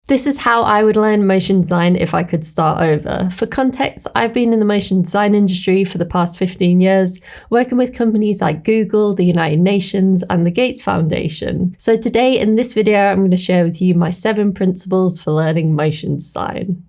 This is how I would learn motion design if I could start over. For context, I've been in the motion design industry for the past 15 years, working with companies like Google, the United Nations, and the Gates Foundation. So today in this video, I'm going to share with you my 7 principles for learning motion design.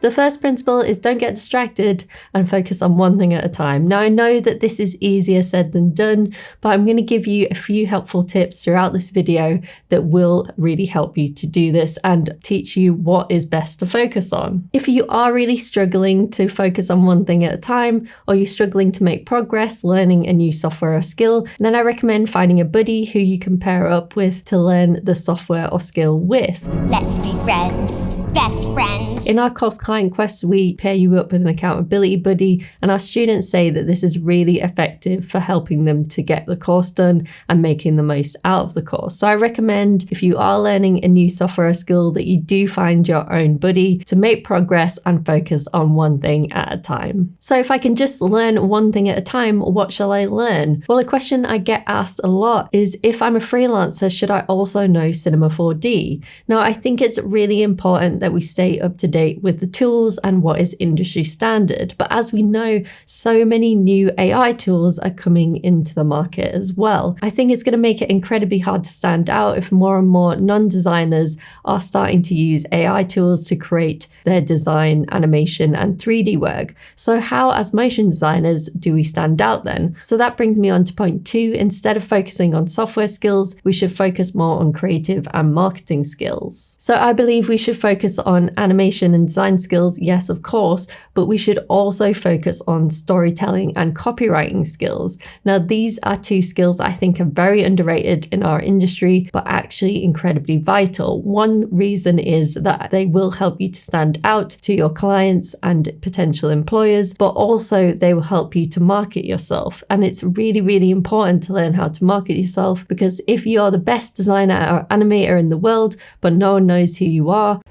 The first principle is don't get distracted and focus on one thing at a time. Now, I know that this is easier said than done, but I'm going to give you a few helpful tips throughout this video that will really help you to do this and teach you what is best to focus on. If you are really struggling to focus on one thing at a time, or you're struggling to make progress learning a new software or skill, then I recommend finding a buddy who you can pair up with to learn the software or skill with. Let's be friends, best friends. In our course Client Quest, we pair you up with an accountability buddy, and our students say that this is really effective for helping them to get the course done and making the most out of the course. So I recommend, if you are learning a new software or skill, that you do find your own buddy to make progress and focus on one thing at a time. So if I can just learn one thing at a time, what shall I learn? Well, a question I get asked a lot is, if I'm a freelancer, should I also know Cinema 4D? Now, I think it's really important that we stay up to date with the tools and what is industry standard. But as we know, so many new AI tools are coming into the market as well. I think it's going to make it incredibly hard to stand out if more and more non-designers are starting to use AI tools to create their design, animation, and 3D work. So how, as motion designers, do we stand out then? So that brings me on to point 2. Instead of focusing on software skills, we should focus more on creative and marketing skills. So I believe we should focus on animation and design skills, yes, of course, but we should also focus on storytelling and copywriting skills. Now, these are 2 skills I think are very underrated in our industry, but actually incredibly vital. One reason is that they will help you to stand out to your clients and potential employers, but also they will help you to market yourself. And it's really, really important to learn how to market yourself, because if you're the best designer or animator in the world, but no one knows who you are,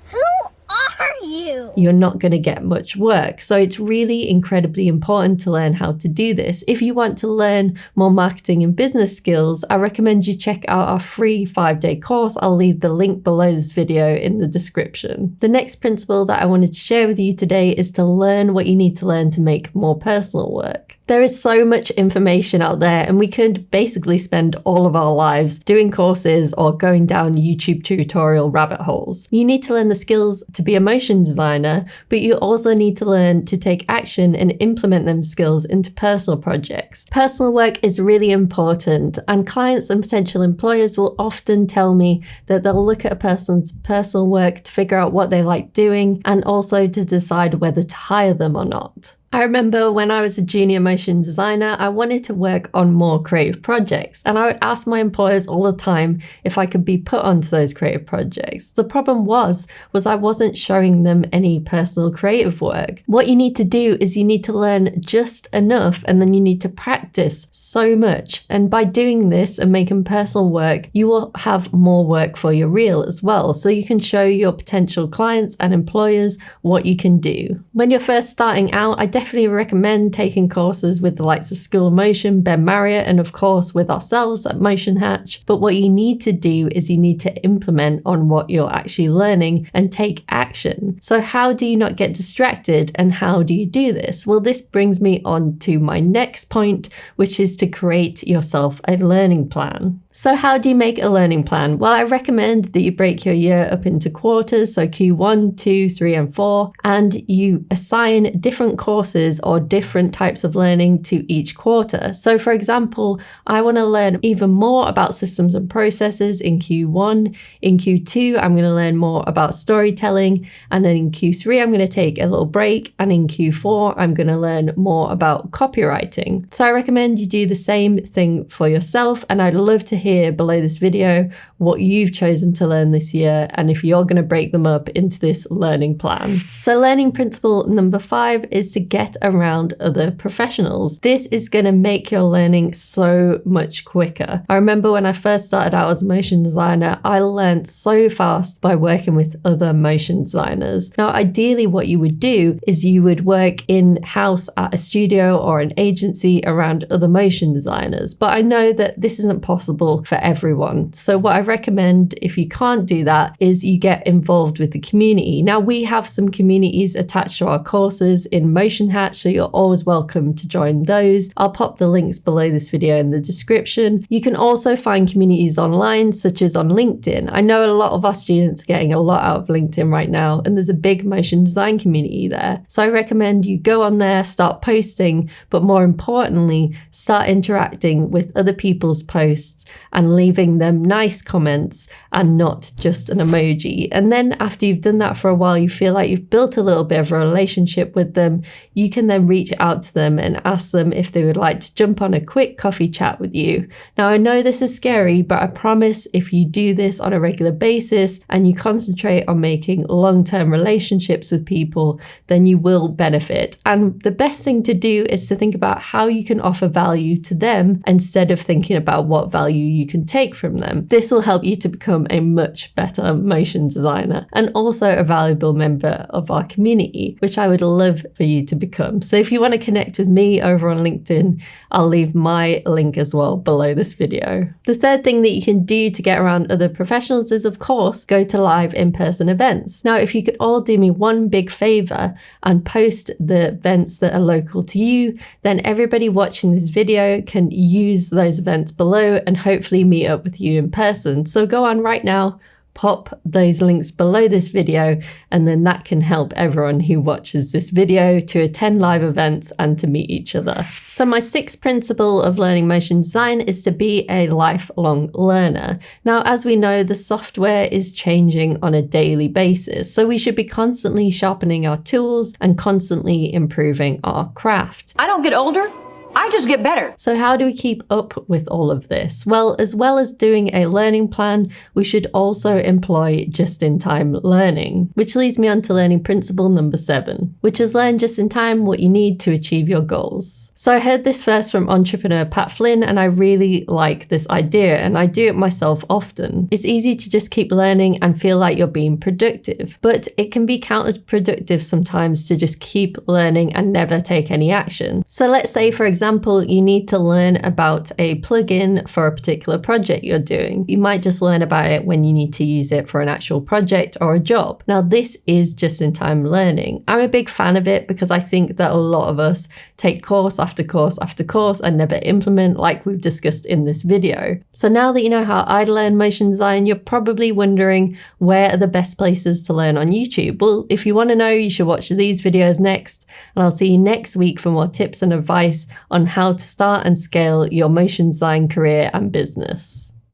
you're not going to get much work. So it's really incredibly important to learn how to do this. If you want to learn more marketing and business skills, I recommend you check out our free 5-day course. I'll leave the link below this video in the description. The next principle that I wanted to share with you today is to learn what you need to learn to make more personal work. There is so much information out there, and we could basically spend all of our lives doing courses or going down YouTube tutorial rabbit holes. You need to learn the skills to be a motion designer, but you also need to learn to take action and implement them skills into personal projects. Personal work is really important, and clients and potential employers will often tell me that they'll look at a person's personal work to figure out what they like doing and also to decide whether to hire them or not. I remember when I was a junior motion designer, I wanted to work on more creative projects, and I would ask my employers all the time if I could be put onto those creative projects. The problem was I wasn't showing them any personal creative work. What you need to do is you need to learn just enough, and then you need to practice so much. And by doing this and making personal work, you will have more work for your reel as well, so you can show your potential clients and employers what you can do. When you're first starting out, I definitely recommend taking courses with the likes of School of Motion, Ben Marriott, and of course with ourselves at Motion Hatch. But what you need to do is you need to implement on what you're actually learning and take action. So how do you not get distracted, and how do you do this? Well, this brings me on to my next point, which is to create yourself a learning plan. So how do you make a learning plan? Well, I recommend that you break your year up into quarters, so Q1, 2, 3, and 4, and you assign different courses or different types of learning to each quarter. So for example, I want to learn even more about systems and processes in Q1. In Q2, I'm going to learn more about storytelling, and then in Q3, I'm going to take a little break, and in Q4, I'm going to learn more about copywriting. So I recommend you do the same thing for yourself, and I'd love to hear below this video what you've chosen to learn this year and if you're going to break them up into this learning plan. So learning principle number 5 is to get around other professionals. This is going to make your learning so much quicker. I remember when I first started out as a motion designer, I learned so fast by working with other motion designers. Now, ideally what you would do is you would work in-house at a studio or an agency around other motion designers, but I know that this isn't possible for everyone. So what I recommend, if you can't do that, is you get involved with the community. Now, we have some communities attached to our courses in Motion Hatch, so you're always welcome to join those. I'll pop the links below this video in the description. You can also find communities online, such as on LinkedIn. I know a lot of our students are getting a lot out of LinkedIn right now, and there's a big motion design community there. So I recommend you go on there, start posting, but more importantly, start interacting with other people's posts and leaving them nice comments and not just an emoji. And then after you've done that for a while, you feel like you've built a little bit of a relationship with them, you can then reach out to them and ask them if they would like to jump on a quick coffee chat with you. Now, I know this is scary, but I promise if you do this on a regular basis and you concentrate on making long-term relationships with people, then you will benefit. And the best thing to do is to think about how you can offer value to them instead of thinking about what value you can take from them. This will help you to become a much better motion designer and also a valuable member of our community, which I would love for you to become. So if you want to connect with me over on LinkedIn, I'll leave my link as well below this video. The third thing that you can do to get around other professionals is, of course, go to live in-person events. Now, if you could all do me one big favor and post the events that are local to you, then everybody watching this video can use those events below and hopefully meet up with you in person. So go on right now, pop those links below this video, and then that can help everyone who watches this video to attend live events and to meet each other. So my 6th principle of learning motion design is to be a lifelong learner. Now, as we know, the software is changing on a daily basis, so we should be constantly sharpening our tools and constantly improving our craft. I don't get older, I just get better. So how do we keep up with all of this? Well as doing a learning plan, we should also employ just-in-time learning, which leads me on to learning principle number 7, which is learn just in time what you need to achieve your goals. So I heard this first from entrepreneur Pat Flynn, and I really like this idea, and I do it myself often. It's easy to just keep learning and feel like you're being productive, but it can be counterproductive sometimes to just keep learning and never take any action. So let's say, for example, you need to learn about a plugin for a particular project you're doing. You might just learn about it when you need to use it for an actual project or a job. Now, this is just-in-time learning. I'm a big fan of it because I think that a lot of us take course after course after course and never implement, like we've discussed in this video. So now that you know how I learn motion design, you're probably wondering, where are the best places to learn on YouTube? Well, if you want to know, you should watch these videos next, and I'll see you next week for more tips and advice on how to start and scale your motion design career and business.